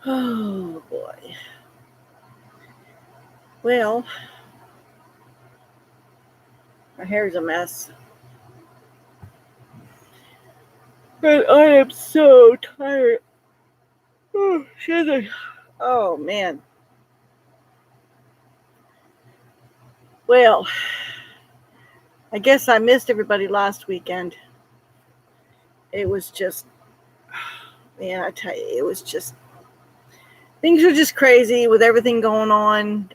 Oh boy. Well, my hair's a mess. But I am so tired. Oh, excuse. Oh man. Well, I guess I missed everybody last weekend. It was just, man, I tell you, it was just, things were just crazy with everything going on.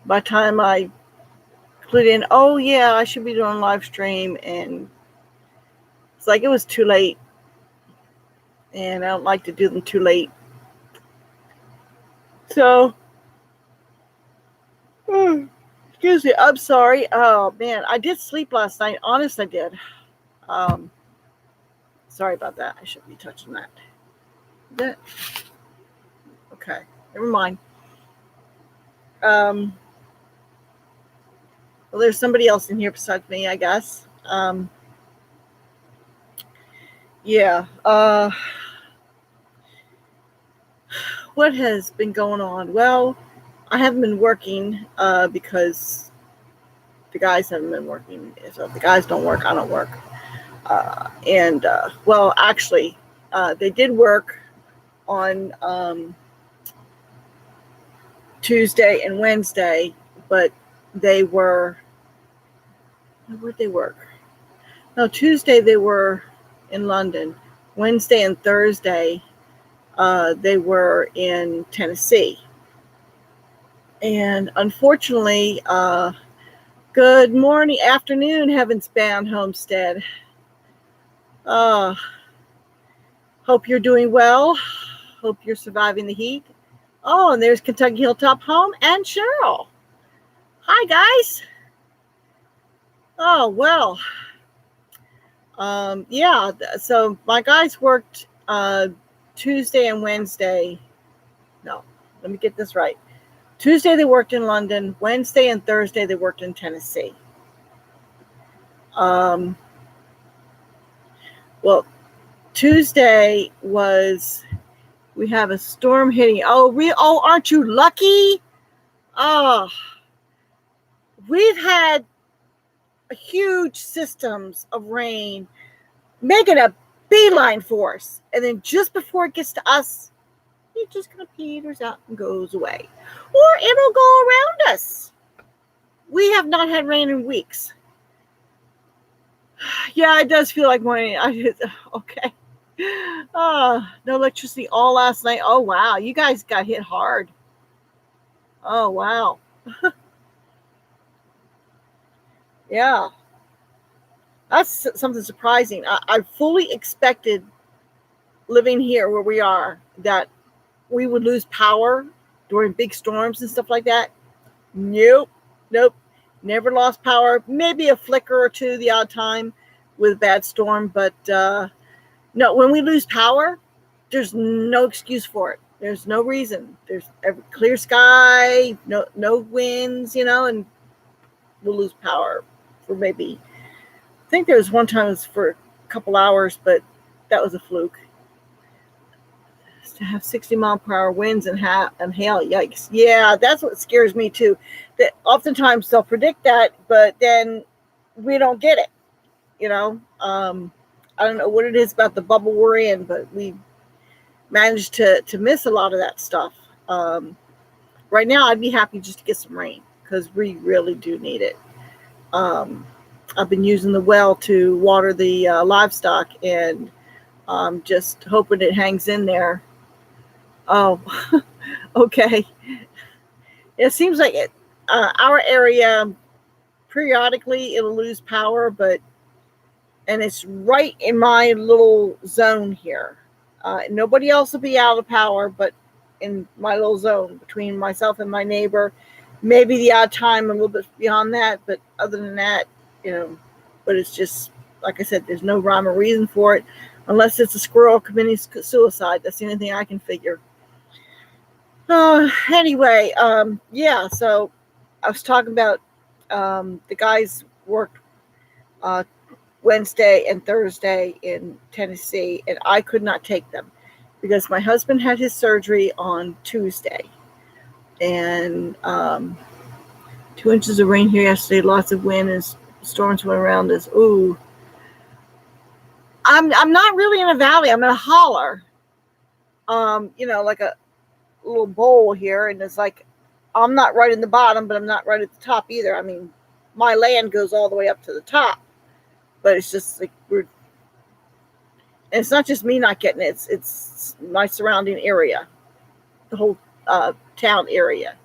By the time I put in, oh yeah, I should be doing a live stream, and it's like it was too late, and I don't like to do them too late. So, excuse me, I'm sorry. Oh man, I did sleep last night. Honest, I did. Um, Sorry about that. I shouldn't be touching that. That okay? Never mind. Um, well, there's somebody else in here besides me, I guess. Yeah. What has been going on? Well, I haven't been working because the guys haven't been working. So if the guys don't work, I don't work. Well, actually, they did work on Tuesday and Wednesday, but they were, where'd they work? No, Tuesday they were in London. Wednesday and Thursday they were in Tennessee. And unfortunately, good morning, afternoon, Heavens Bound Homestead. Uh, Hope you're doing well. Hope you're surviving the heat. Oh, and there's Kentucky Hilltop Home and Cheryl. Hi, guys. Oh, well. Yeah, so my guys worked Tuesday and Wednesday. No, let me get this right. Tuesday they worked in London. Wednesday and Thursday they worked in Tennessee. Well, Tuesday was, we have a storm hitting. Oh, aren't you lucky? Oh, we've had huge systems of rain making a beeline for us. And then just before it gets to us, it just kind of peters out and goes away. Or it'll go around us. We have not had rain in weeks. Yeah, it does feel like morning. Okay. No electricity all last night. Oh, wow. You guys got hit hard. Oh, wow. Yeah. That's something surprising. I fully expected, living here where we are, that we would lose power during big storms and stuff like that. Nope. Never lost power. Maybe a flicker or two the odd time with a bad storm. But no, when we lose power, there's no excuse for it. There's no reason. There's clear sky, no winds, and we'll lose power for maybe, I think there was one time it was for a couple hours, but that was a fluke. To have 60-mile-per-hour winds and hail, yikes. Yeah, that's what scares me too. That oftentimes they'll predict that, but then we don't get it. I don't know what it is about the bubble we're in, but we managed to miss a lot of that stuff. Right now, I'd be happy just to get some rain because we really do need it. I've been using the well to water the livestock, and just hoping it hangs in there. Oh, okay. It seems like our area, periodically it'll lose power, and it's right in my little zone here. Nobody else will be out of power, but in my little zone between myself and my neighbor, maybe the odd time a little bit beyond that, but other than that, but it's just, like I said, there's no rhyme or reason for it, unless it's a squirrel committing suicide. That's the only thing I can figure. Anyway, yeah, so I was talking about the guys worked Wednesday and Thursday in Tennessee, and I could not take them because my husband had his surgery on Tuesday. And 2 inches of rain here yesterday, lots of wind and storms went around us. Ooh. I'm not really in a valley. I'm in a holler. Like a little bowl here, and it's like I'm not right in the bottom, but I'm not right at the top either. I mean, my land goes all the way up to the top, but it's just like and it's not just me not getting it. It's my surrounding area, the whole town area.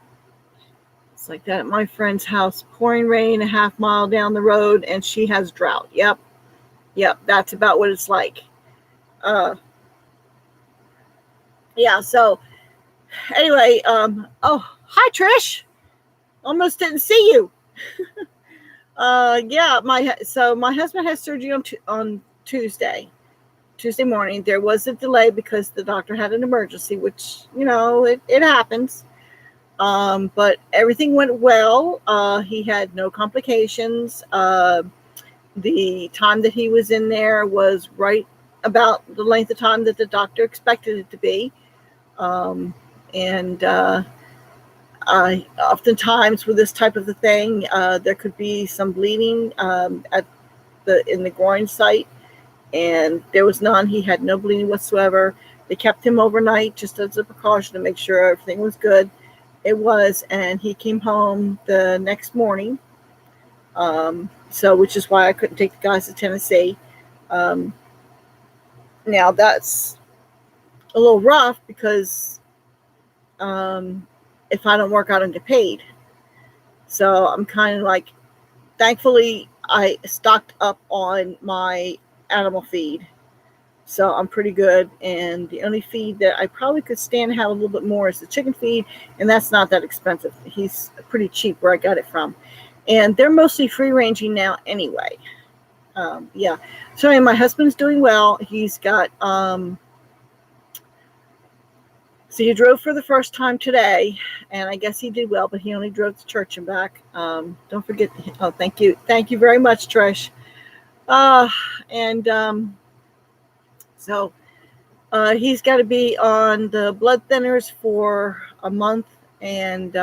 It's like that at my friend's house. Pouring rain a half mile down the road, and she has drought. Yep, that's about what it's like. Yeah. So anyway, hi Trish. Almost didn't see you. Yeah, my husband has surgery on Tuesday morning. There was a delay because the doctor had an emergency, which it happens. But everything went well. He had no complications. The time that he was in there was right about the length of time that the doctor expected it to be. Oftentimes with this type of a thing, there could be some bleeding in the groin site, and there was none. He had no bleeding whatsoever. They kept him overnight just as a precaution to make sure everything was good. It was, and he came home the next morning. Which is why I couldn't take the guys to Tennessee. Now that's a little rough because if I don't work out and get paid. So I'm kind of like, thankfully I stocked up on my animal feed. So I'm pretty good. And the only feed that I probably could stand to have a little bit more is the chicken feed. And that's not that expensive. He's pretty cheap where I got it from. And they're mostly free ranging now anyway. Yeah. So anyway, my husband's doing well. He's got, so he drove for the first time today, and I guess he did well, but he only drove to church and back. Don't forget. Oh, thank you. Thank you very much, Trish. So he's got to be on the blood thinners for a month, and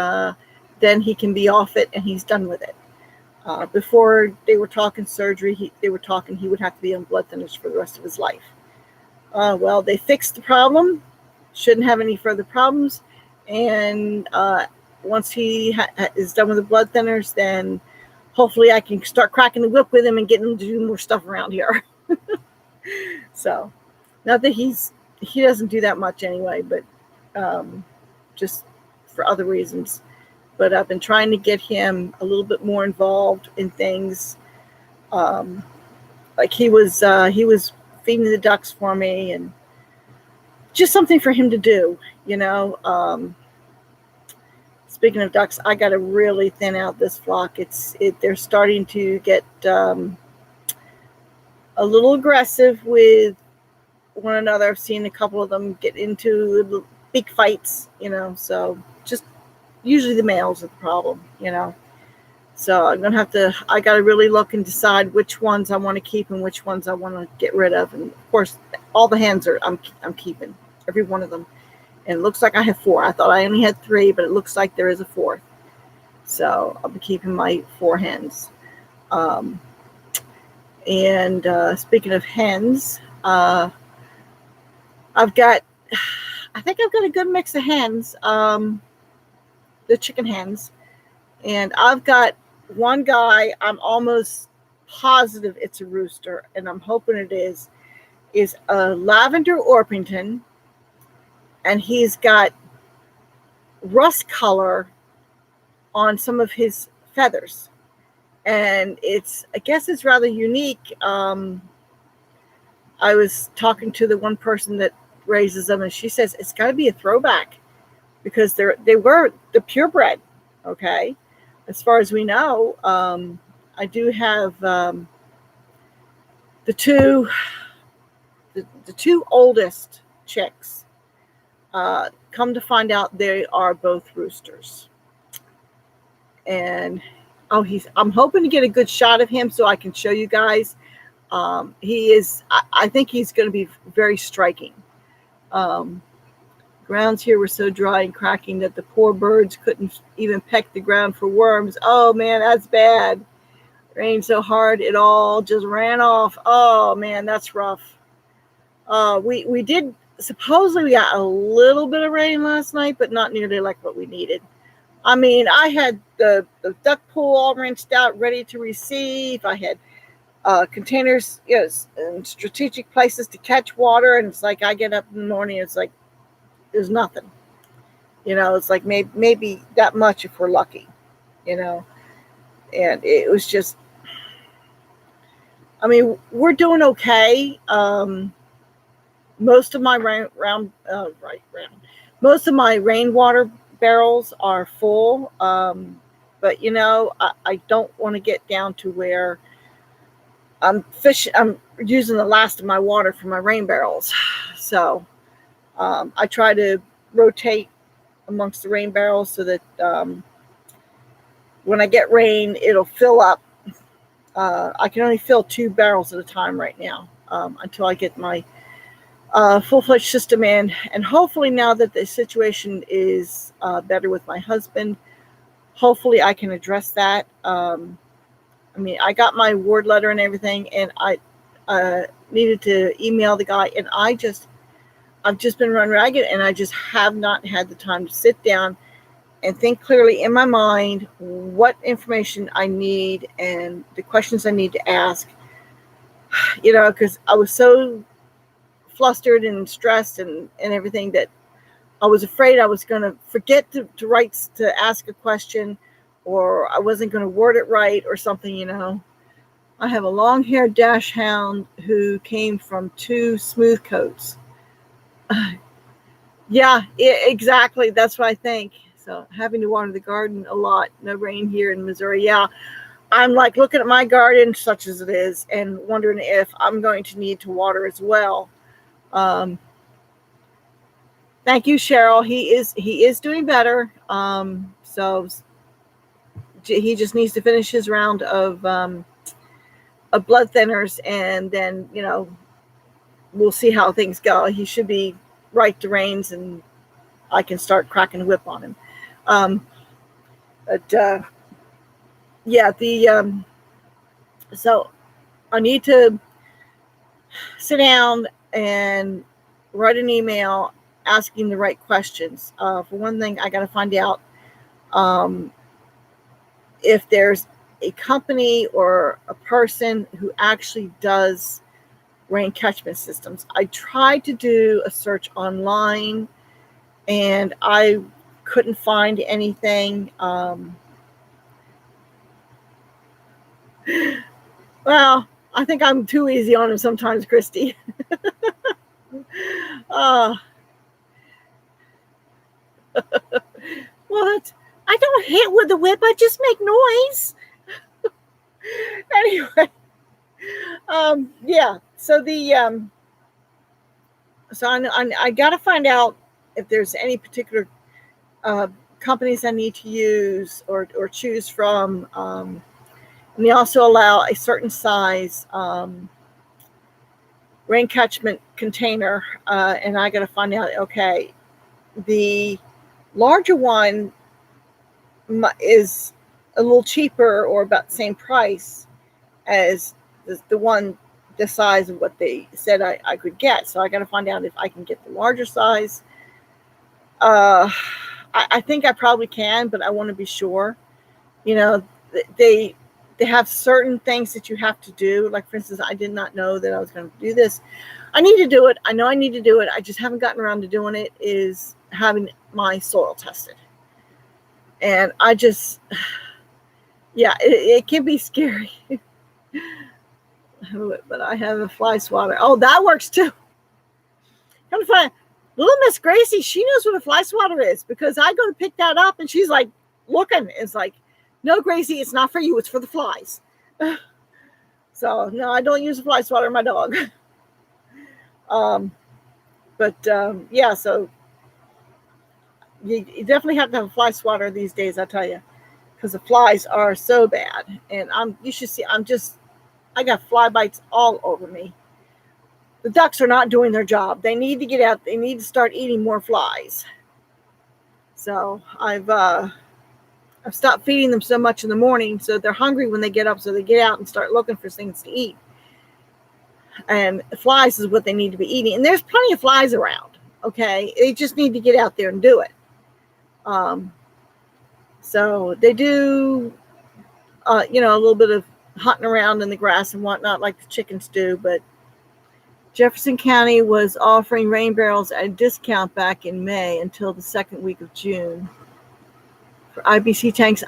then he can be off it, and he's done with it. Before they were talking surgery, he would have to be on blood thinners for the rest of his life. Well, they fixed the problem. Shouldn't have any further problems. And once he is done with the blood thinners, then hopefully I can start cracking the whip with him and getting him to do more stuff around here. So, not that he doesn't do that much anyway, but just for other reasons. But I've been trying to get him a little bit more involved in things. Like he was feeding the ducks for me, and just something for him to do, Speaking of ducks, I got to really thin out this flock. They're starting to get a little aggressive with one another. I've seen a couple of them get into big fights, so just usually the males are the problem, So I got to really look and decide which ones I want to keep and which ones I want to get rid of. And of course, all the hens I'm keeping, every one of them. And it looks like I have 4. I thought I only had 3, but it looks like there is a 4th. So I'll be keeping my 4 hens. Speaking of hens, I think I've got a good mix of hens, the chicken hens. And I've got one guy, I'm almost positive it's a rooster, and I'm hoping it is a lavender Orpington, and he's got rust color on some of his feathers. And I guess it's rather unique. I was talking to the one person that raises them, and she says it's got to be a throwback because they were the purebred. Okay. As far as we know, I do have the two oldest chicks. Come to find out, they are both roosters. And I'm hoping to get a good shot of him so I can show you guys. I think he's going to be very striking. Grounds here were so dry and cracking that the poor birds couldn't even peck the ground for worms. Oh man, that's bad. Rained so hard it all just ran off. Oh man, that's rough. We did supposedly we got a little bit of rain last night, but not nearly like what we needed. I mean, I had the duck pool all rinsed out, ready to receive. I had containers, and strategic places to catch water. And it's like I get up in the morning, it's like there's nothing. It's like maybe that much if we're lucky. And it was just, I mean, we're doing okay. Most of my most of my rainwater barrels are full. But I don't want to get down to where I'm using the last of my water for my rain barrels. So I try to rotate amongst the rain barrels so that when I get rain, it'll fill up. I can only fill 2 barrels at a time right now until I get my full-fledged system in. And hopefully now that the situation is better with my husband, hopefully I can address that. I mean, I got my award letter and everything, and I needed to email the guy, and I've just been run ragged, and I just have not had the time to sit down and think clearly in my mind what information I need and the questions I need to ask, because I was so flustered and stressed and everything that I was afraid I was going to forget to ask a question, or I wasn't going to word it right or something. I have a long-haired dash hound who came from 2 smooth coats. Yeah, exactly. That's what I think. So having to water the garden a lot. No rain here in Missouri. Yeah, I'm like looking at my garden, such as it is, and wondering if I'm going to need to water as well. Thank you, Cheryl. He is doing better. So he just needs to finish his round of blood thinners, and then we'll see how things go. He should be right to reins, and I can start cracking the whip on him. But yeah, so I need to sit down and write an email asking the right questions. For one thing, I got to find out if there's a company or a person who actually does rain catchment systems. I tried to do a search online, and I couldn't find anything. Well, I think I'm too easy on him sometimes, Christy. Well, I don't hit with the whip. I just make noise. Anyway, yeah. So so I got to find out if there's any particular companies I need to use or choose from. And they also allow a certain size rain catchment container, and I got to find out. Okay, the larger one is a little cheaper or about the same price as the one the size of what they said I could get. So I got to find out if I can get the larger size. I think I probably can, but I want to be sure. They have certain things that you have to do. Like, for instance, I did not know that I was going to do this. I need to do it. I know I need to do it. I just haven't gotten around to doing it, is having my soil tested. And I just, yeah, it can be scary. But I have a fly swatter. Oh, that works too. Come to find, little Miss Gracie, she knows what a fly swatter is, because I go to pick that up and she's like looking. It's like, no, Gracie, it's not for you. It's for the flies. So no, I don't use a fly swatter on my dog. Yeah, so you definitely have to have a fly swatter these days, I tell you, because the flies are so bad. And you should see, I'm just I got fly bites all over me. The ducks are not doing their job. They need to get out. They need to start eating more flies. So I've stopped feeding them so much in the morning, so they're hungry when they get up, so they get out and start looking for things to eat. And flies is what they need to be eating. And there's plenty of flies around, okay? They just need to get out there and do it. So they do, a little bit of hunting around in the grass and whatnot like the chickens do, but Jefferson County was offering rain barrels at a discount back in May until the second week of June for IBC tanks.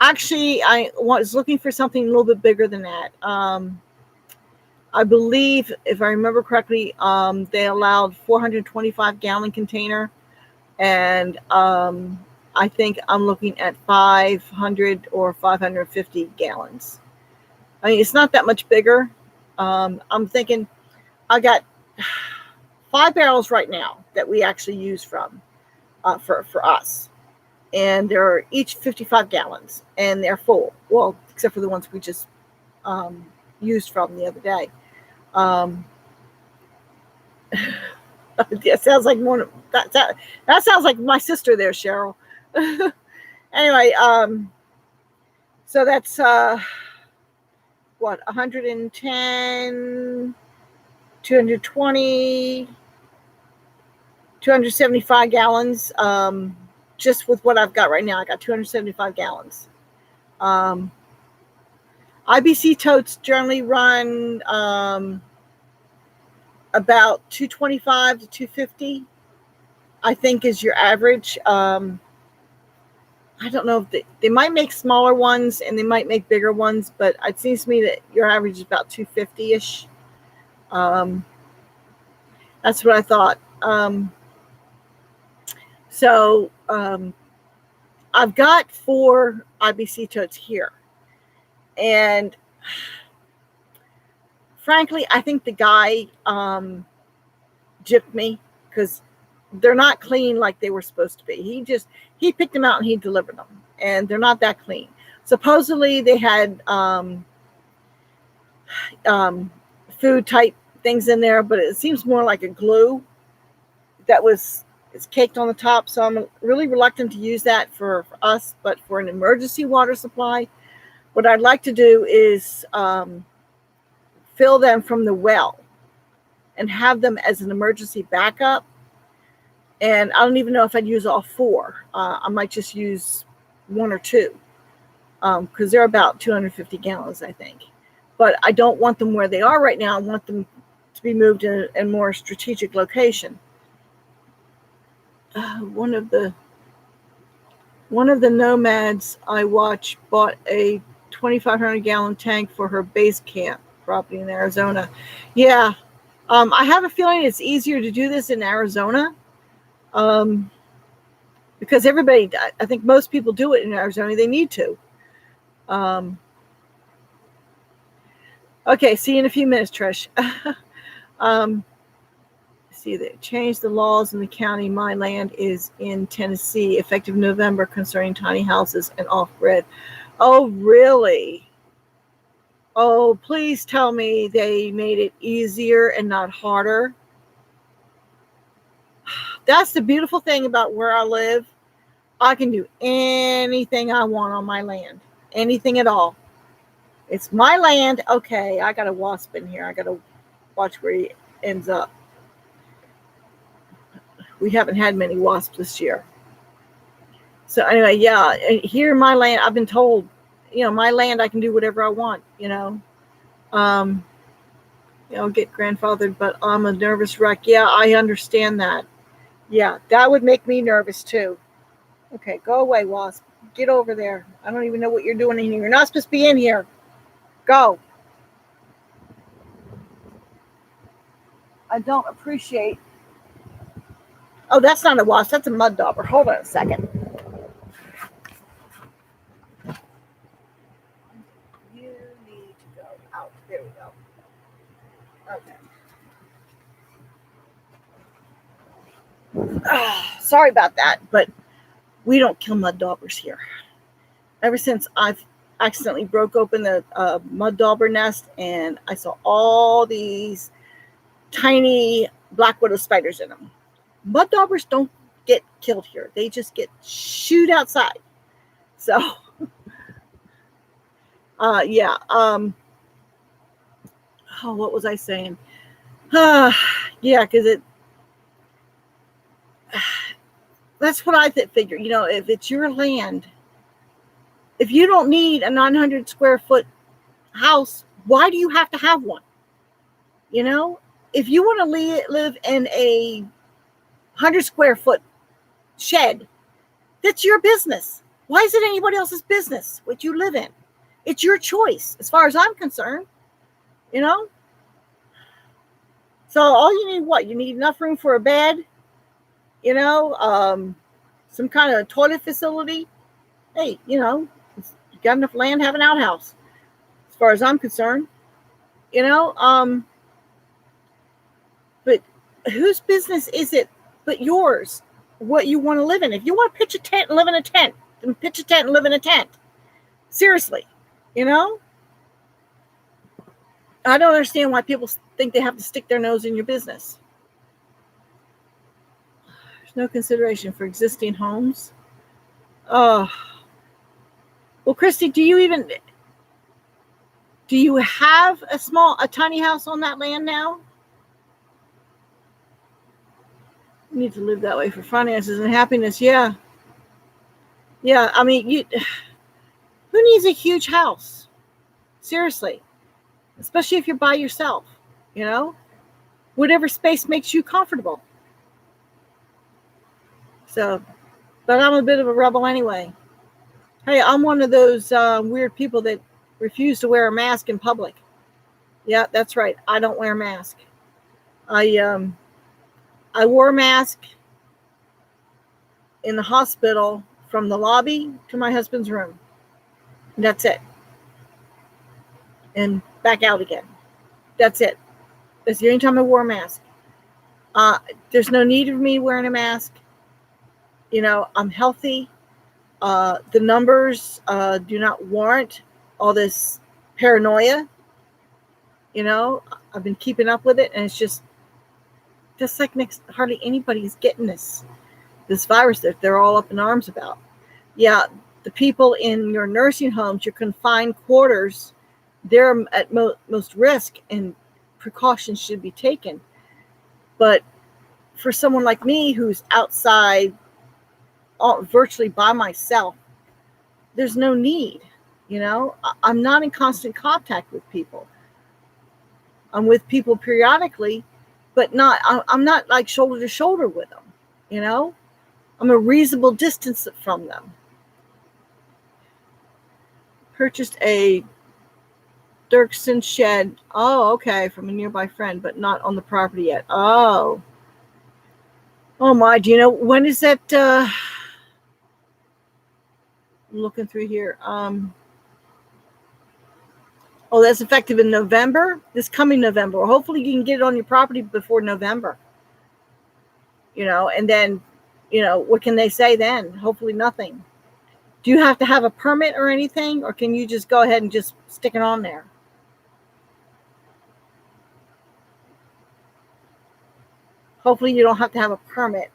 Actually, I was looking for something a little bit bigger than that. I believe, if I remember correctly, they allowed 425 gallon container, and I think I'm looking at 500 or 550 gallons. I mean, it's not that much bigger. I'm thinking I got 5 barrels right now that we actually use from for us, and they're each 55 gallons, and they're full. Well, except for the ones we just used from the other day. It sounds like more that sounds like my sister there, Cheryl. Anyway, so that's what, 110, 220, 275 gallons. Just with what I've got right now, I got 275 gallons. IBC totes generally run about 225 to 250, I think, is your average. I don't know if they might make smaller ones and they might make bigger ones, but it seems to me that your average is about 250-ish. That's what I thought. So I've got 4 IBC totes here. And frankly, I think the guy gypped me because they're not clean like they were supposed to be. He picked them out and he delivered them, and they're not that clean. Supposedly they had food type things in there, but it seems more like a glue that it's caked on the top. So I'm really reluctant to use that for us, but for an emergency water supply, what I'd like to do is fill them from the well and have them as an emergency backup. And I don't even know if I'd use all 4. I might just use 1 or 2 because they're about 250 gallons, I think. But I don't want them where they are right now. I want them to be moved in a more strategic location. One of the nomads I watch bought a 2,500 gallon tank for her base camp property in Arizona. Yeah, I have a feeling it's easier to do this in Arizona because everybody, I think most people do it in Arizona. They need to. Okay, see you in a few minutes, Trish. See, they changed the laws in the county. My land is in Tennessee, effective November, concerning tiny houses and off-grid. Oh, really? Oh, please tell me they made it easier and not harder. That's the beautiful thing about where I live. I can do anything I want on my land. Anything at all. It's my land. Okay, I got a wasp in here. I got to watch where he ends up. We haven't had many wasps this year. So anyway, yeah, here in my land, I've been told, my land, I can do whatever I want, get grandfathered, but I'm a nervous wreck. Yeah, I understand that. Yeah, that would make me nervous too. Okay, go away, wasp. Get over there. I don't even know what you're doing in here. You're not supposed to be in here. Go. I don't appreciate. Oh, that's not a wasp. That's a mud dauber. Hold on a second. You need to go out. There we go. Okay. Sorry about that, but we don't kill mud daubers here. Ever since I've accidentally broke open the mud dauber nest, and I saw all these tiny black widow spiders in them. Mud daubers don't get killed here. They just get shooed outside. So, yeah. What was I saying? Yeah, because that's what I figure. If it's your land, if you don't need a 900 square foot house, why do you have to have one? If you want to live in a 100 square foot shed, that's your business. Why is it anybody else's business what you live in? It's your choice, as far as I'm concerned. So all you need, what? You need enough room for a bed, some kind of toilet facility. Hey, you got enough land, have an outhouse, as far as I'm concerned. But whose business is it but yours, what you want to live in? If you want to pitch a tent and live in a tent, then pitch a tent and live in a tent. Seriously, I don't understand why people think they have to stick their nose in your business. There's no consideration for existing homes. Well, Christy, do you have a tiny house on that land now? You need to live that way for finances and happiness. Yeah. I mean, who needs a huge house? Seriously. Especially if you're by yourself, whatever space makes you comfortable. So, but I'm a bit of a rebel anyway. Hey, I'm one of those weird people that refuse to wear a mask in public. Yeah, that's right. I don't wear a mask. I wore a mask in the hospital from the lobby to my husband's room. And that's it. And back out again. That's it. That's the only time I wore a mask. There's no need of me wearing a mask. I'm healthy. The numbers do not warrant all this paranoia. I've been keeping up with it, and it's just like hardly anybody's getting this virus that they're all up in arms about. Yeah, the people in your nursing homes, your confined quarters, they're at most risk, and precautions should be taken. But for someone like me who's outside virtually by myself, there's no need. I'm not in constant contact with people. I'm with people periodically, but I'm not like shoulder to shoulder with them. I'm a reasonable distance from them. Purchased a Dirksen shed. Oh, okay, from a nearby friend, but not on the property yet. Oh my, do you know when is that? I'm looking through here. That's effective in November, this coming November. Hopefully you can get it on your property before November. And then, what can they say then? Hopefully nothing. Do you have to have a permit or anything, or can you just go ahead and just stick it on there? Hopefully you don't have to have a permit.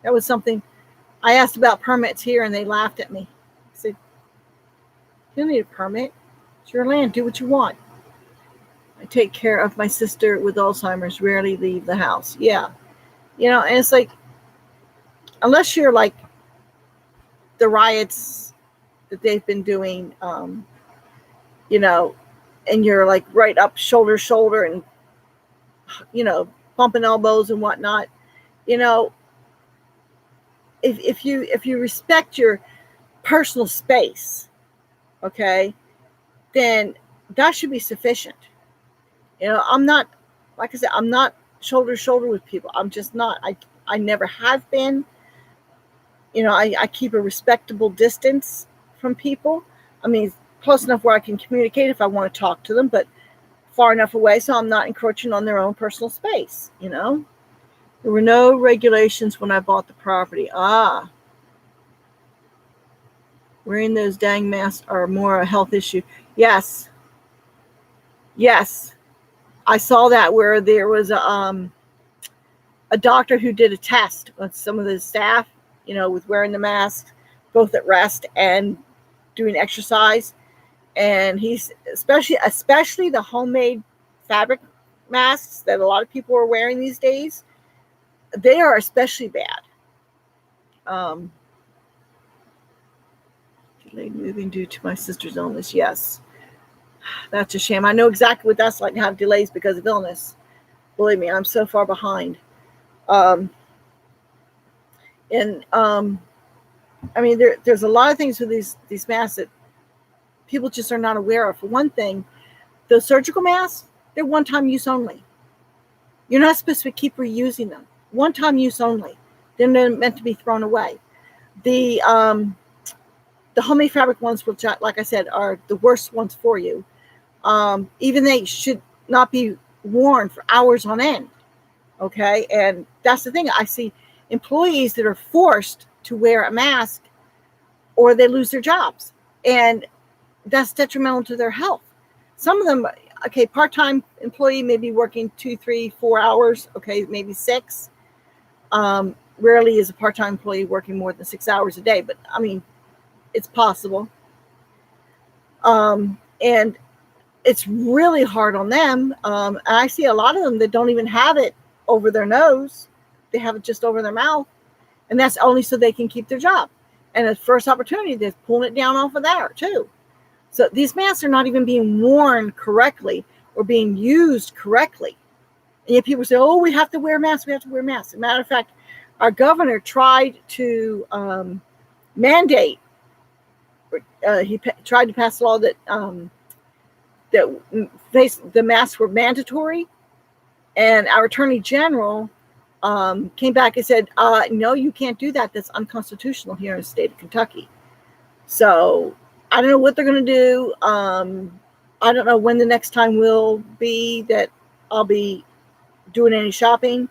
That was something I asked about permits here, and they laughed at me. I said, you don't need a permit. It's your land. Do what you want. I take care of my sister with Alzheimer's, rarely leave the house. Yeah. And it's like, unless you're like the riots that they've been doing, and you're like right up shoulder to shoulder and, bumping elbows and whatnot, if you respect your personal space, okay, then that should be sufficient. I'm not, like I said, I'm not shoulder to shoulder with people. I'm just not. I never have been. I keep a respectable distance from people. I mean, close enough where I can communicate if I want to talk to them, but far enough away so I'm not encroaching on their own personal space. There were no regulations when I bought the property. Wearing those dang masks are more a health issue. Yes. Yes. I saw that where there was a doctor who did a test with some of the staff, with wearing the mask, both at rest and doing exercise. And he's especially the homemade fabric masks that a lot of people are wearing these days. They are especially bad. Delayed moving due to my sister's illness. Yes, that's a shame. I know exactly what that's like to have delays because of illness. Believe me, I'm so far behind. And I mean, there's a lot of things with these masks that people just are not aware of. For one thing, those surgical masks, they're one-time use only. You're not supposed to keep reusing them. One-time use only. They're meant to be thrown away. The homemade fabric ones, which, like I said, are the worst ones for you. Even they should not be worn for hours on end. Okay, and that's the thing. I see employees that are forced to wear a mask, or they lose their jobs, and that's detrimental to their health. Some of them, okay, part-time employee may be working 2, 3, 4 hours. Okay, maybe 6. Rarely is a part-time employee working more than 6 hours a day, but I mean, it's possible. And it's really hard on them. I see a lot of them that don't even have it over their nose. They have it just over their mouth. And that's only so they can keep their job. And at first opportunity, they're pulling it down off of there too. So these masks are not even being worn correctly or being used correctly. And yet people say, oh, we have to wear masks. We have to wear masks. As a matter of fact, our governor tried to mandate, he tried to pass a law that the masks were mandatory. And our attorney general came back and said, no, you can't do that. That's unconstitutional here in the state of Kentucky. So I don't know what they're going to do. I don't know when the next time will be that I'll be doing any shopping.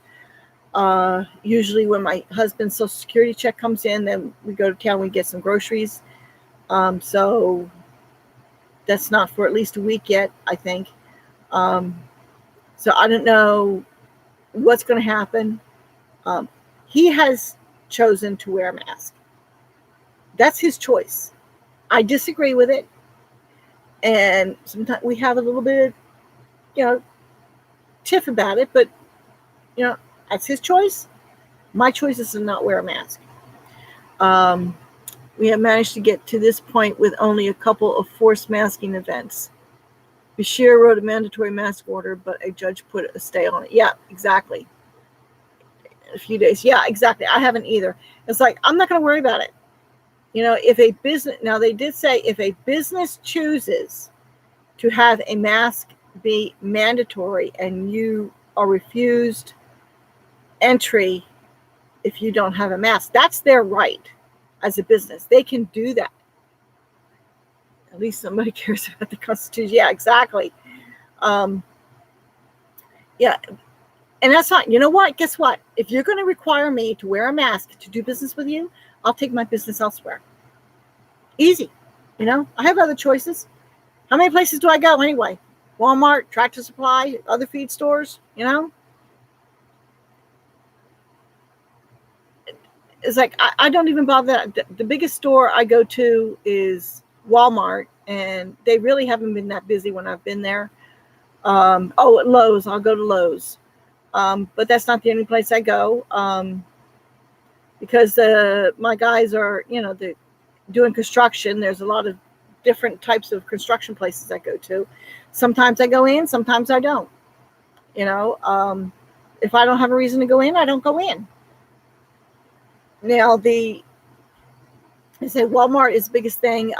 Usually when my husband's Social Security check comes in, then we go to town, we get some groceries. So that's not for at least a week yet, I think. So I don't know what's going to happen. He has chosen to wear a mask. That's his choice. I disagree with it. And sometimes we have a little bit of, tiff about it, but, that's his choice. My choice is to not wear a mask. We have managed to get to this point with only a couple of forced masking events. Bashir wrote a mandatory mask order, but a judge put a stay on it. Yeah, exactly. A few days. Yeah, exactly. I haven't either. It's like, I'm not going to worry about it. If a business, now they did say if a business chooses to have a mask be mandatory and you are refused entry if you don't have a mask, that's their right as a business. They can do that. At least somebody cares about the Constitution. Yeah, exactly. Yeah. And that's not, you know what? Guess what? If you're going to require me to wear a mask to do business with you, I'll take my business elsewhere. Easy. I have other choices. How many places do I go anyway? Walmart, Tractor Supply, other feed stores, It's like, I don't even bother. The biggest store I go to is Walmart, and they really haven't been that busy when I've been there. At Lowe's, I'll go to Lowe's. But that's not the only place I go, because my guys are, they're doing construction. There's a lot of different types of construction places I go to. Sometimes I go in, sometimes I don't. If I don't have a reason to go in, I don't go in. Now, I say Walmart is the biggest thing.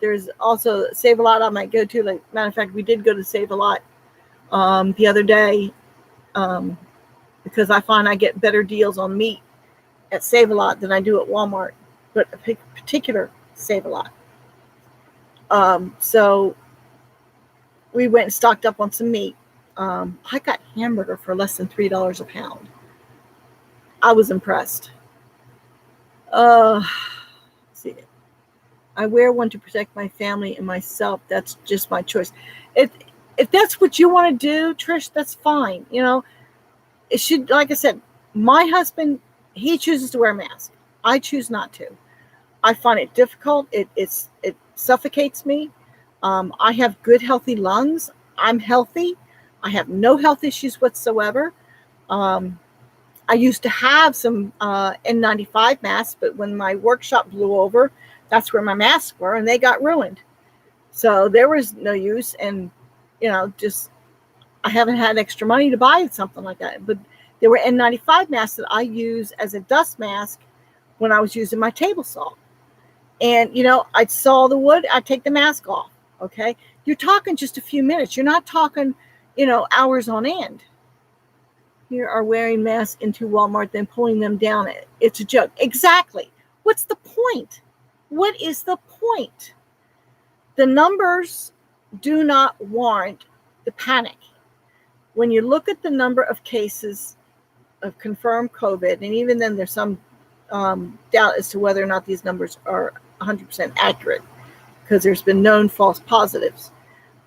There's also Save A Lot I might go to. Like, matter of fact, we did go to Save A Lot the other day, because I find I get better deals on meat at Save A Lot than I do at Walmart, but a particular Save A Lot. So we went and stocked up on some meat. I got hamburger for less than $3 a pound. I was impressed. See, I wear one to protect my family and myself. That's just my choice. If that's what you want to do, Trish, that's fine. It should, like I said, my husband, he chooses to wear a mask. I choose not to. I find it difficult. It suffocates me. I have good, healthy lungs. I'm healthy. I have no health issues whatsoever. I used to have some N95 masks, but when my workshop blew over, that's where my masks were, and they got ruined. So there was no use, and just I haven't had extra money to buy something like that. But there were N95 masks that I use as a dust mask when I was using my table saw. And, I'd saw the wood, I'd take the mask off. Okay. You're talking just a few minutes. You're not talking, hours on end. Here are wearing masks into Walmart, then pulling them down. It's a joke. Exactly. What's the point? What is the point? The numbers do not warrant the panic. When you look at the number of cases of confirmed COVID, and even then there's some doubt as to whether or not these numbers are 100% accurate, because there's been known false positives.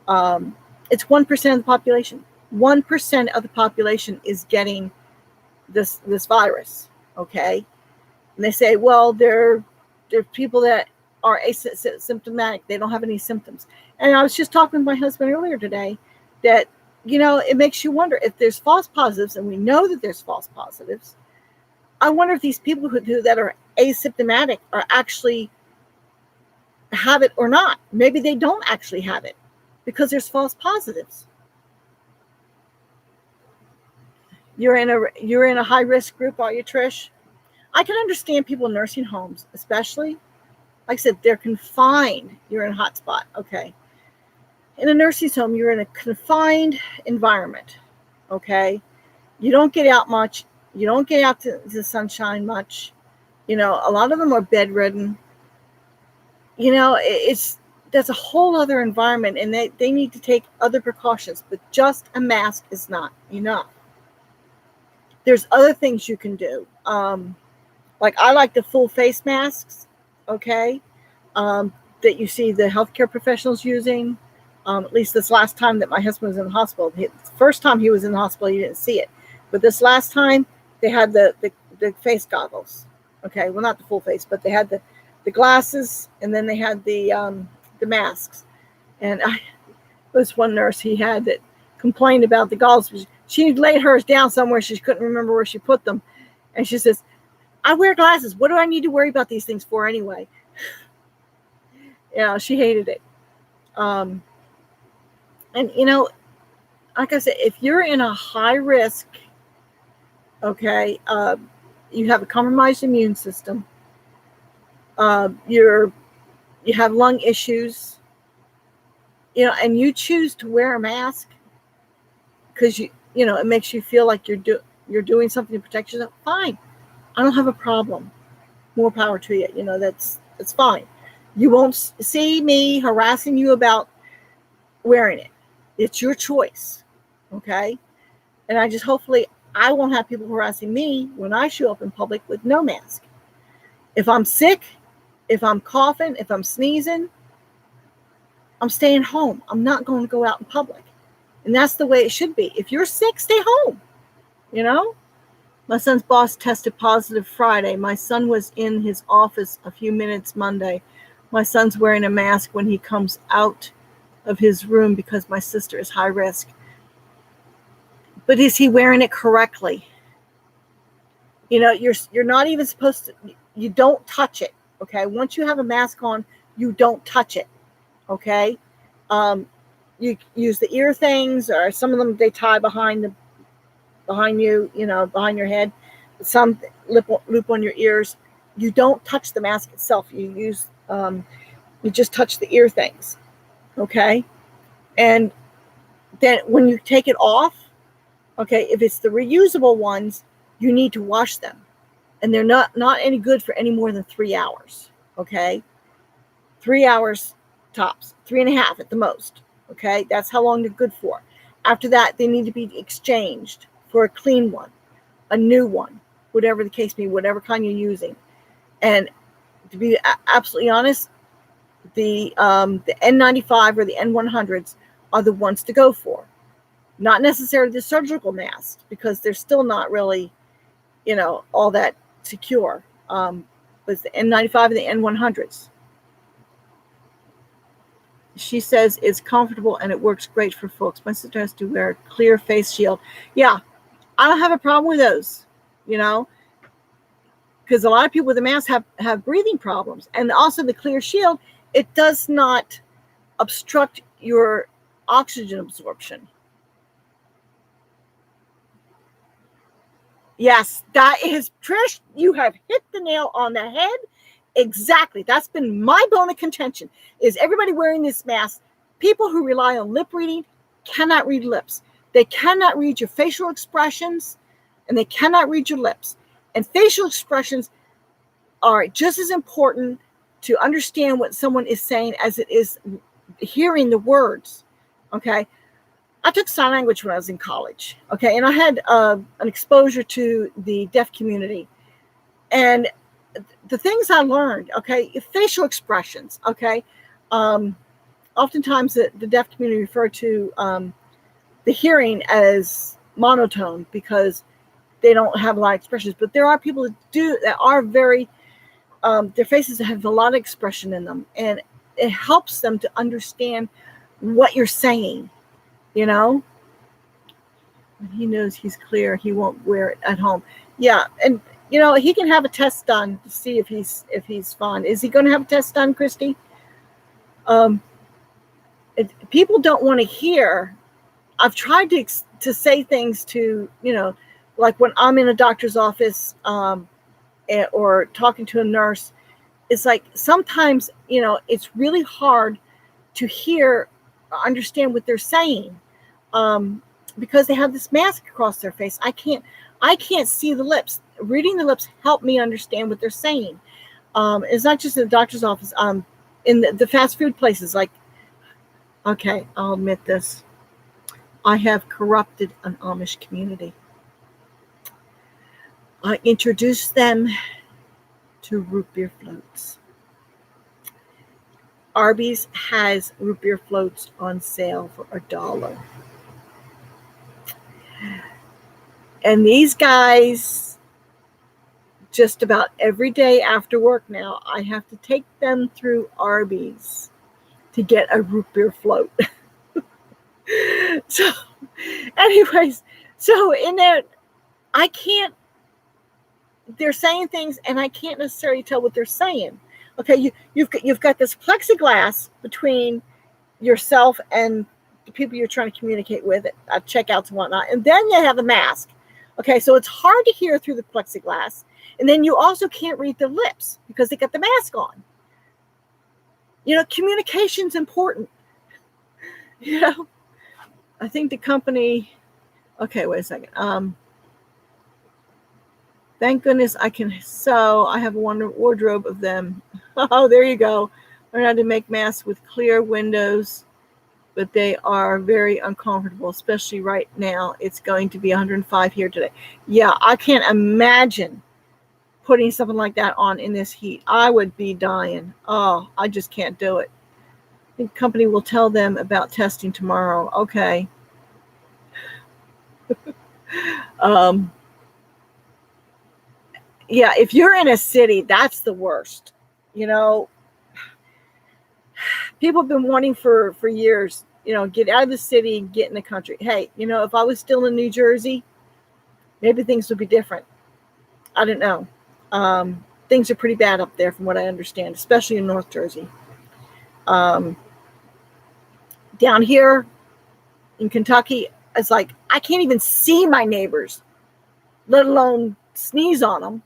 It's 1% of the population. 1% of the population is getting this virus, okay? And they say, well, there are people that are asymptomatic. They don't have any symptoms. And I was just talking to my husband earlier today that, it makes you wonder if there's false positives, and we know that there's false positives. I wonder if these people that are asymptomatic are actually have it or not. Maybe they don't actually have it because there's false positives. You're in a high risk group, are you, Trish? I can understand people in nursing homes, especially. Like I said, they're confined. You're in a hot spot. Okay. In a nursing home, you're in a confined environment. Okay. You don't get out much. You don't get out to the sunshine much. A lot of them are bedridden. That's a whole other environment, and they need to take other precautions, but just a mask is not enough. There's other things you can do. Like I like the full face masks, okay, that you see the healthcare professionals using. At least this last time that my husband was in the hospital. The first time he was in the hospital, you didn't see it. But this last time, they had the face goggles. Okay, well, not the full face, but they had the glasses, and then they had the masks. And there was one nurse he had that complained about the goggles. She laid hers down somewhere. She couldn't remember where she put them. And she says, I wear glasses. What do I need to worry about these things for anyway? She hated it. And, like I said, if you're in a high risk, okay, you have a compromised immune system, you have lung issues, and you choose to wear a mask because it makes you feel like you're doing something to protect yourself. Fine, I don't have a problem. More power to you. That's fine. You won't see me harassing you about wearing it. It's your choice, okay? And hopefully I won't have people harassing me when I show up in public with no mask. If I'm sick, if I'm coughing, if I'm sneezing, I'm staying home. I'm not going to go out in public. And that's the way it should be. If you're sick, stay home, My son's boss tested positive Friday. My son was in his office a few minutes Monday. My son's wearing a mask when he comes out of his room because my sister is high risk. But is he wearing it correctly? You're not even supposed to, you don't touch it, okay? Once you have a mask on, you don't touch it, okay? You use the ear things, or some of them they tie behind you, behind your head. Some loop on your ears. You don't touch the mask itself. You just touch the ear things, okay? And then when you take it off, okay, if it's the reusable ones, you need to wash them. And they're not any good for any more than 3 hours, okay? 3 hours tops, 3.5 at the most, okay? That's how long they're good for. After that, they need to be exchanged for a clean one, a new one, whatever the case may be, whatever kind you're using. And to be absolutely honest, the N95 or the N100s are the ones to go for. Not necessarily the surgical masks, because they're still not really, all that secure. But it's the N95 and the N100s. She says it's comfortable and it works great for folks. My sister has to wear a clear face shield. Yeah, I don't have a problem with those, because a lot of people with the mask have breathing problems. And also the clear shield, it does not obstruct your oxygen absorption. Yes, that is, Trish, you have hit the nail on the head. Exactly. That's been my bone of contention, is everybody wearing this mask. People who rely on lip reading cannot read lips. They cannot read your facial expressions, and they cannot read your lips. And facial expressions are just as important to understand what someone is saying as it is hearing the words. Okay. I took sign language when I was in college. Okay. And I had an exposure to the deaf community. And the things I learned, okay, facial expressions, okay. Oftentimes the deaf community refer to the hearing as monotone because they don't have a lot of expressions. But there are people that are very, their faces have a lot of expression in them. And it helps them to understand what you're saying, When he knows he's clear, he won't wear it at home. Yeah, and he can have a test done to see if he's fine. Is he going to have a test done, Christy? People don't want to hear. I've tried to say things to, like when I'm in a doctor's office or talking to a nurse. It's like sometimes, it's really hard to hear or understand what they're saying because they have this mask across their face. I can't see the lips. Reading the lips help me understand what they're saying. It's not just in the doctor's office. In the fast food places, like, okay, I'll admit this. I have corrupted an Amish community. I introduced them to root beer floats. Arby's has root beer floats on sale for $1. And these guys, just about every day after work now, I have to take them through Arby's to get a root beer float. So, anyways, in there, they're saying things and I can't necessarily tell what they're saying. Okay, you've got this plexiglass between yourself and the people you're trying to communicate with at checkouts and whatnot, and then you have a mask. Okay, so it's hard to hear through the plexiglass, and then you also can't read their lips because they got the mask on. Communication's important. I think the company. Okay, wait a second. Thank goodness I can sew. I have a wardrobe of them. Oh, there you go. Learn how to make masks with clear windows, but they are very uncomfortable, especially right now. It's going to be 105 here today. Yeah, I can't imagine putting something like that on in this heat. I would be dying. Oh, I just can't do it. I think the company will tell them about testing tomorrow. Okay. Yeah, if you're in a city, that's the worst. People have been wanting for years, get out of the city, get in the country. Hey, if I was still in New Jersey, maybe things would be different. I don't know. Things are pretty bad up there from what I understand, especially in North Jersey. Down here in Kentucky, it's like I can't even see my neighbors, let alone sneeze on them,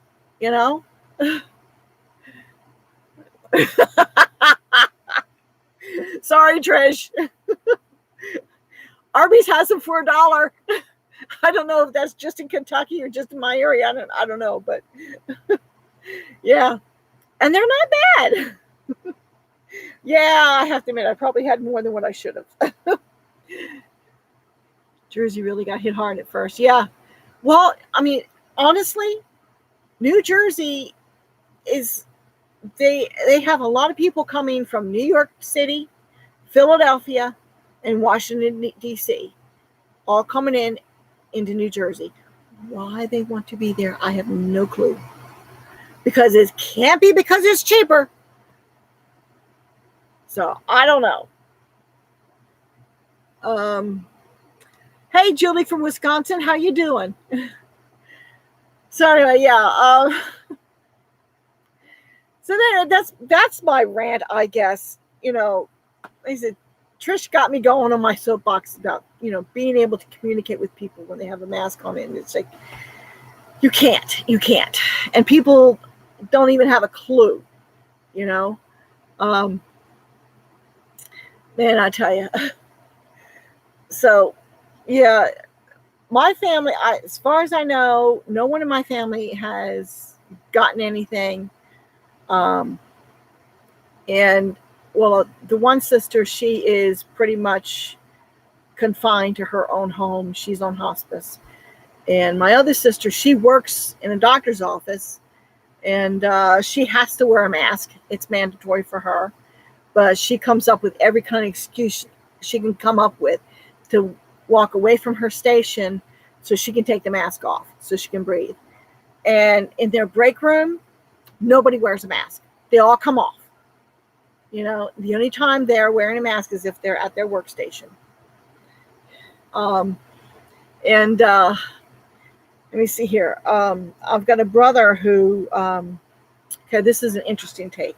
Sorry, Trish. Arby's has them for $1. I don't know if that's just in Kentucky or just in my area. I don't know, but yeah. And they're not bad. Yeah, I have to admit, I probably had more than what I should have. Jersey really got hit hard at first. Yeah. Well, I mean, honestly, New Jersey is they have a lot of people coming from New York City, Philadelphia, and Washington, D.C., all coming into New Jersey. Why they want to be there, I have no clue. Because it can't be because it's cheaper. So, I don't know. Hey, Julie from Wisconsin, how you doing? So anyway, yeah. So then that's my rant, I guess. I said, Trish got me going on my soapbox about, being able to communicate with people when they have a mask on. And it's like, you can't. And people don't even have a clue, Man, I tell you. So, yeah, my family, as far as I know, no one in my family has gotten anything. And, well, the one sister, she is pretty much confined to her own home. She's on hospice. And my other sister, she works in a doctor's office, and she has to wear a mask. It's mandatory for her. But she comes up with every kind of excuse she can come up with to walk away from her station so she can take the mask off so she can breathe. And in their break room, nobody wears a mask. They all come off. The only time they're wearing a mask is if they're at their workstation. And let me see here. I've got a brother who, okay, this is an interesting take.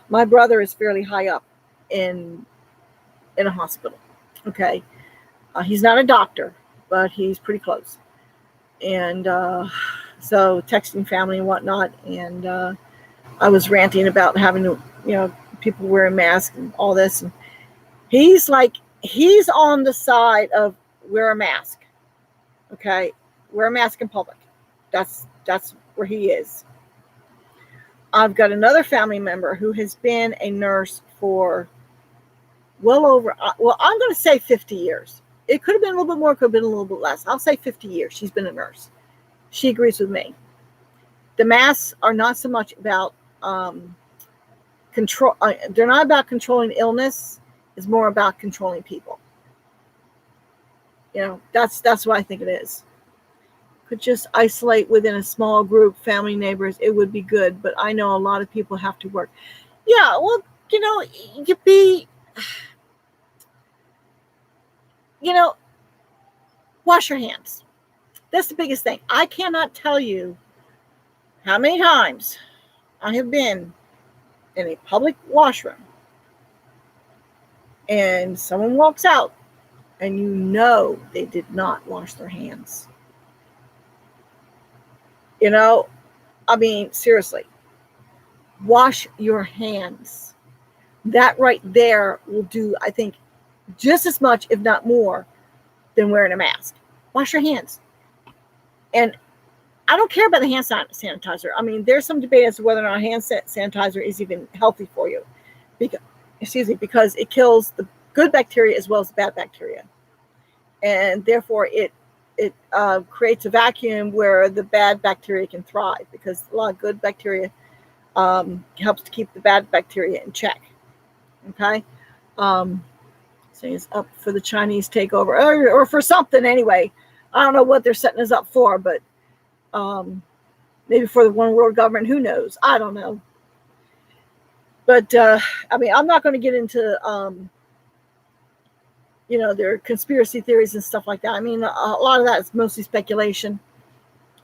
My brother is fairly high up in a hospital. Okay. He's not a doctor, but he's pretty close. And so texting family and whatnot. And I was ranting about having to, people wearing masks and all this. And he's on the side of wear a mask. Okay. Wear a mask in public. That's where he is. I've got another family member who has been a nurse for well over, I'm going to say 50 years. It could have been a little bit more, could have been a little bit less. I'll say 50 years. She's been a nurse. She agrees with me. The masks are not so much about control. They're not about controlling illness. It's more about controlling people. That's what I think it is. Could just isolate within a small group, family, neighbors, it would be good. But I know a lot of people have to work. Yeah, well, wash your hands. That's the biggest thing. I cannot tell you how many times I have been in a public washroom and someone walks out and they did not wash their hands. Seriously, wash your hands. That right there will do, I think, just as much, if not more, than wearing a mask. Wash your hands. And I don't care about the hand sanitizer. There's some debate as to whether or not hand sanitizer is even healthy for you. Because it kills the good bacteria as well as the bad bacteria. And therefore it creates a vacuum where the bad bacteria can thrive, because a lot of good bacteria helps to keep the bad bacteria in check. Okay? So it's up for the Chinese takeover or for something anyway. I don't know what they're setting us up for, but maybe for the one world government, who knows? I don't know. But I'm not going to get into their conspiracy theories and stuff like that. A lot of that is mostly speculation.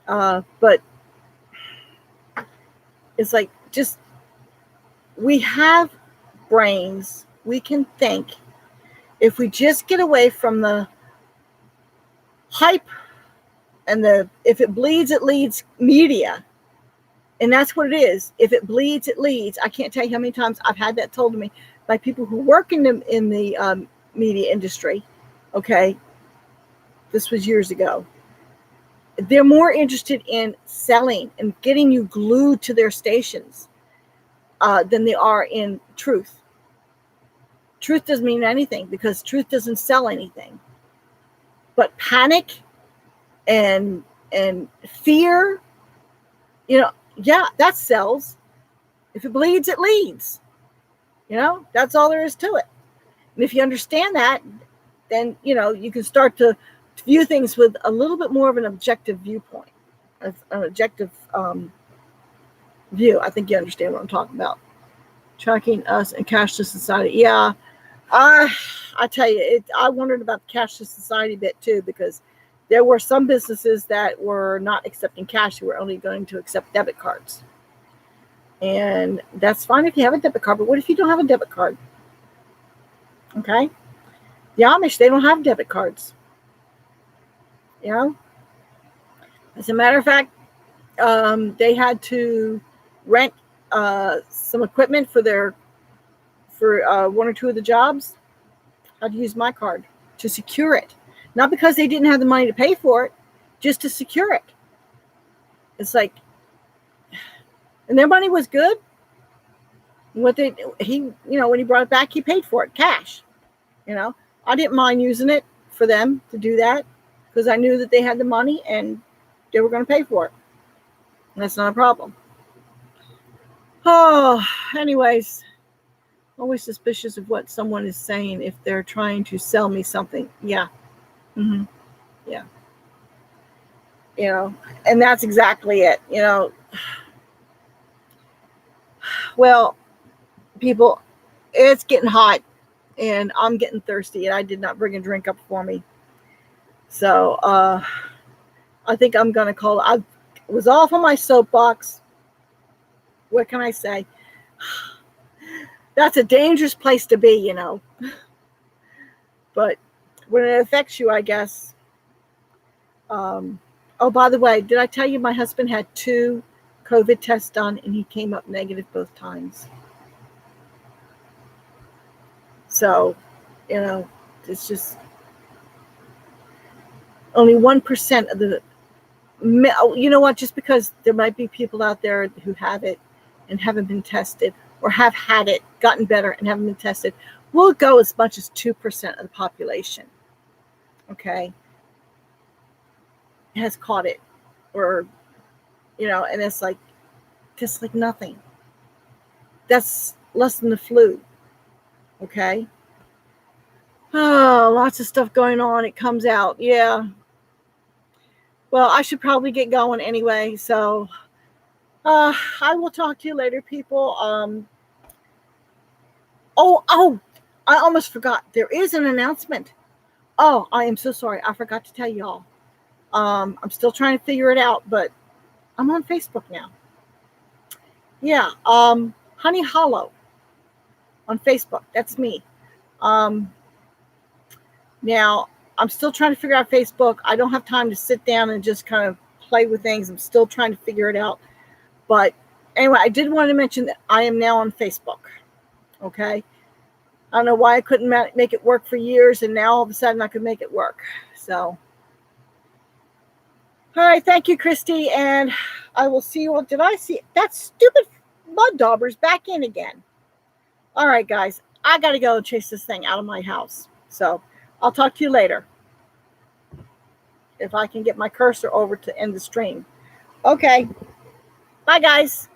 But it's like, just, we have brains. We can think. If we just get away from the hype and if it bleeds, it leads media. And that's what it is. If it bleeds, it leads. I can't tell you how many times I've had that told to me by people who work in the media industry. Okay. This was years ago. They're more interested in selling and getting you glued to their stations than they are in truth. Truth doesn't mean anything, because truth doesn't sell anything. But panic and fear, yeah, that sells. If it bleeds, it leads. That's all there is to it. And if you understand that, then, you can start to view things with a little bit more of an objective viewpoint, an objective view. I think you understand what I'm talking about. Tracking us and cashless society. Yeah, I tell you, I wondered about the cashless society bit too, because there were some businesses that were not accepting cash. They were only going to accept debit cards. And that's fine if you have a debit card, but what if you don't have a debit card? Okay. The Amish, they don't have debit cards. As a matter of fact, they had to rent some equipment for one or two of the jobs. Had to use my card to secure it. Not because they didn't have the money to pay for it, just to secure it. It's like, and their money was good. When he brought it back, he paid for it cash. I didn't mind using it for them to do that, because I knew that they had the money and they were going to pay for it. And that's not a problem. Oh, anyways, always suspicious of what someone is saying if they're trying to sell me something. Yeah. Mm-hmm. Yeah. And that's exactly it. Well, people, it's getting hot and I'm getting thirsty, and I did not bring a drink up for me. So, I think I'm going to call it. I was off on my soapbox. What can I say? That's a dangerous place to be, But when it affects you, I guess. Oh, by the way, did I tell you my husband had 2 COVID tests done and he came up negative both times? So, it's just only 1% of the, you know what, just because there might be people out there who have it and haven't been tested, or have had it, gotten better and haven't been tested, we'll go as much as 2% of the population. Okay. Has caught it, or, and it's like, just like nothing. That's less than the flu. Okay. Oh, lots of stuff going on. It comes out. Yeah. Well, I should probably get going anyway. So, I will talk to you later, people. Oh, I almost forgot. There is an announcement. Oh, I am so sorry. I forgot to tell y'all. I'm still trying to figure it out, but I'm on Facebook now. Yeah. Honey Hollow on Facebook. That's me. Now, I'm still trying to figure out Facebook. I don't have time to sit down and just kind of play with things. I'm still trying to figure it out. But anyway, I did want to mention that I am now on Facebook. Okay. I don't know why I couldn't make it work for years, and now all of a sudden I could make it work. So, all right. Thank you, Christy. And I will see you all. Did I see that stupid mud dauber's back in again? All right, guys. I got to go and chase this thing out of my house. So, I'll talk to you later. If I can get my cursor over to end the stream. Okay. Bye, guys.